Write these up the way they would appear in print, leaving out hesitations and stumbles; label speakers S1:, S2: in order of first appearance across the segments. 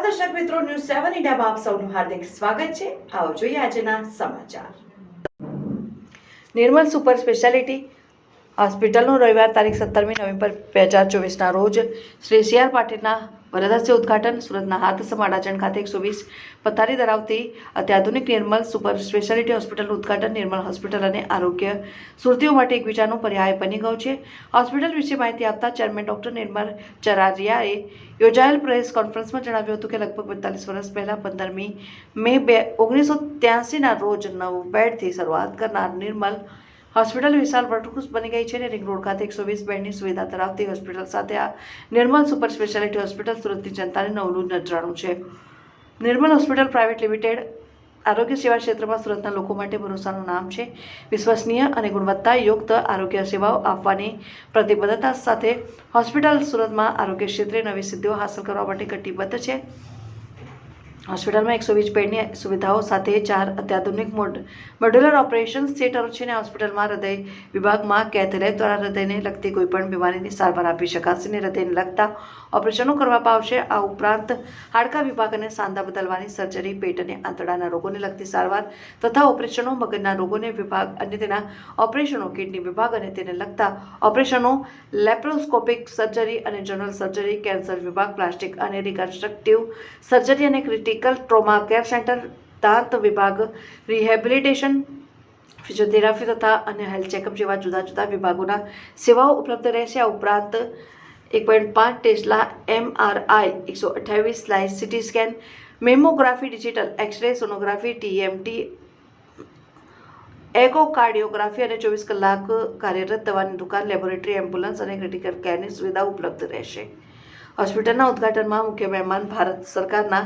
S1: દર્શક મિત્રો, ન્યૂઝ 7 ઇન્ડિયામાં આપ સૌનું હાર્દિક સ્વાગત છે। આવો જોઈએ આજના સમાચાર। નિર્મલ સુપર સ્પેશિયાલિટી હોસ્પિટલનું રવિવાર તારીખ 17મી નવેમ્બર 2024ના રોજ શ્રી CR પાટીલના વરદ હસ્તે ઉદ્ઘાટન। સુરતના હાથસમા અડાજણ ખાતે 120 પથારી ધરાવતી અત્યાધુનિક નિર્મલ સુપર સ્પેશિયાલિટી હોસ્પિટલનું ઉદ્ઘાટન। નિર્મલ હોસ્પિટલ અને આરોગ્ય સુરતીઓ માટે એકબીજાનું પર્યાય બની ગયું છે। હોસ્પિટલ વિશે માહિતી આપતા ચેરમેન ડોક્ટર નિર્મલ ચરારિયાએ યોજાયેલ પ્રેસ કોન્ફરન્સમાં જણાવ્યું હતું કે લગભગ 42 વર્ષ પહેલાં 15મી મે 1983ના રોજ 9 બેડથી શરૂઆત કરનાર નિર્મલ હોસ્પિટલ વિશાળ વર્ટુકસ બની ગઈ છે અને રિંગ રોડ ખાતે 120 બેડની સુવિધા ધરાવતી હોસ્પિટલ સાથે આ નિર્મલ સુપર સ્પેશિયાલિટી હોસ્પિટલ સુરતની જનતાને નવલું નજરાણું છે। નિર્મલ હોસ્પિટલ પ્રાઇવેટ લિમિટેડ આરોગ્ય સેવા ક્ષેત્રમાં સુરતના લોકો માટે ભરોસાનું નામ છે। વિશ્વસનીય અને ગુણવત્તાયુક્ત આરોગ્ય સેવાઓ આપવાની પ્રતિબદ્ધતા સાથે હોસ્પિટલ સુરતમાં આરોગ્ય ક્ષેત્રે નવી સિદ્ધિઓ હાંસલ કરવા માટે કટિબદ્ધ છે। હોસ્પિટલમાં 120 બેડની સુવિધાઓ સાથે 4 અત્યાધુનિક મોડ્યુલર ઓપરેશન થિયેટરો છે અને હોસ્પિટલમાં હૃદય વિભાગમાં કેથલેબ દ્વારા હૃદયને લગતી કોઈપણ બીમારીની સારવાર આપી શકાશે અને હૃદયને લગતા ઓપરેશનો કરવામાં આવશે। આ ઉપરાંત હાડકા વિભાગ અને સાંધા બદલવાની સર્જરી, પેટ અને આંતરડાના રોગોને લગતી સારવાર તથા ઓપરેશનો, મગજના રોગોને વિભાગ અને તેના ઓપરેશનો, કિડની વિભાગ અને તેને લગતા ઓપરેશનો, લેપ્રોસ્કોપિક સર્જરી અને જનરલ સર્જરી, કેન્સર વિભાગ, પ્લાસ્ટિક અને રિકન્સ્ટ્રક્ટિવ સર્જરી અને ક્રિટિકલ ટ્રોમા કેર સેન્ટર, દાંત વિભાગ, રિહેબિલિટેશન, ફિઝિયોથેરાપી તથા અન્ય હેલ્થ ચેકઅપ જેવા જુદા જુદા વિભાગોના સેવાઓ ઉપલબ્ધ રહેશે। આ ઉપરાંત 1.5 tesla MRI, 128 slice CT scan, mammography, digital X-ray, sonography, TMT, એકોકાર્ડિયોગ્રાફી અને 24 કલાક કાર્યરત દવાની દુકાન, લેબોરેટરી, એમ્બ્યુલન્સ અને ક્રિટિકલ કેરની સુવિધા ઉપલબ્ધ રહેશે। હોસ્પિટલના ઉદ્ઘાટનમાં મુખ્ય મહેમાન ભારત સરકારના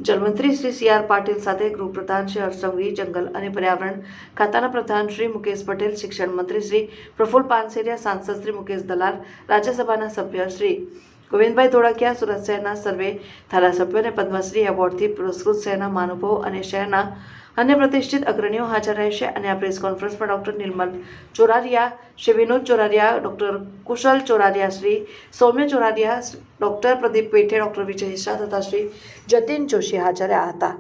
S1: જલમંત્રી શ્રી CR પાટીલ સાથે ગૃહપ્રધાન શ્રી હર્ષ સંઘવી, જંગલ અને પર્યાવરણ ખાતાના પ્રધાન શ્રી મુકેશ પટેલ, શિક્ષણ મંત્રી શ્રી પ્રફુલ્લ પાનસેરિયા, સાંસદ શ્રી મુકેશ દલાલ, રાજ્યસભાના સભ્ય શ્રી ગોવિંદભાઈ ધોળકિયા, સુરત શહેરના સર્વે ધારાસભ્યો અને પદ્મશ્રી એવોર્ડથી પુરસ્કૃત શહેરના મહાનુભાવો અને શહેરના અન્ય પ્રતિષ્ઠિત અગ્રણીઓ હાજર રહેશે અને આ પ્રેસ કોન્ફરન્સમાં ડોક્ટર નિર્મલ ચોરારિયા, શ્રી વિનોદ ચોરારિયા, ડોક્ટર કુશલ ચોરારિયા, શ્રી સૌમ્ય ચોરારિયા, ડોક્ટર પ્રદીપ પેઠે, ડોક્ટર વિજય શાહ તથા શ્રી જતીન જોશી હાજર રહ્યા હતા।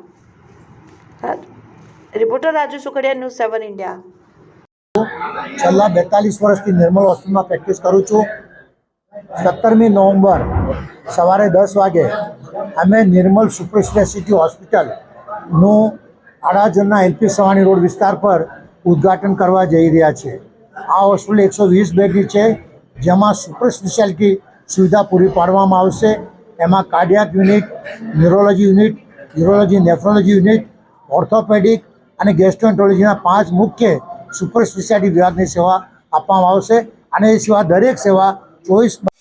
S1: Reporter Raju Sukhadia, news 7 India.
S2: છેલ્લા 42 વર્ષથી નિર્મલ હોસ્પિટલમાં પ્રેક્ટિસ કરું છું। 17મી નવેમ્બર સવારે 10 વાગે અમે નિર્મલ સુપર સ્પેશિયાલિટી હોસ્પિટલનું અડાજણના LP સવાણી રોડ વિસ્તાર પર ઉદ્ઘાટન કરવા જઈ રહ્યા છીએ। આ હોસ્પિટલ 120 બેડની છે, જેમાં સુપર સ્પેશિયાલિટી સુવિધા પૂરી પાડવામાં આવશે। એમાં cardiac unit, neurology unit, urology, nephrology unit, orthopaedic અને ગેસ્ટ્રોએન્ટ્રોલોજીના 5 મુખ્ય સુપર સ્પેશિયાલિટી વિભાગની સેવા આપવામાં આવશે અને એ સિવાય દરેક સેવા 24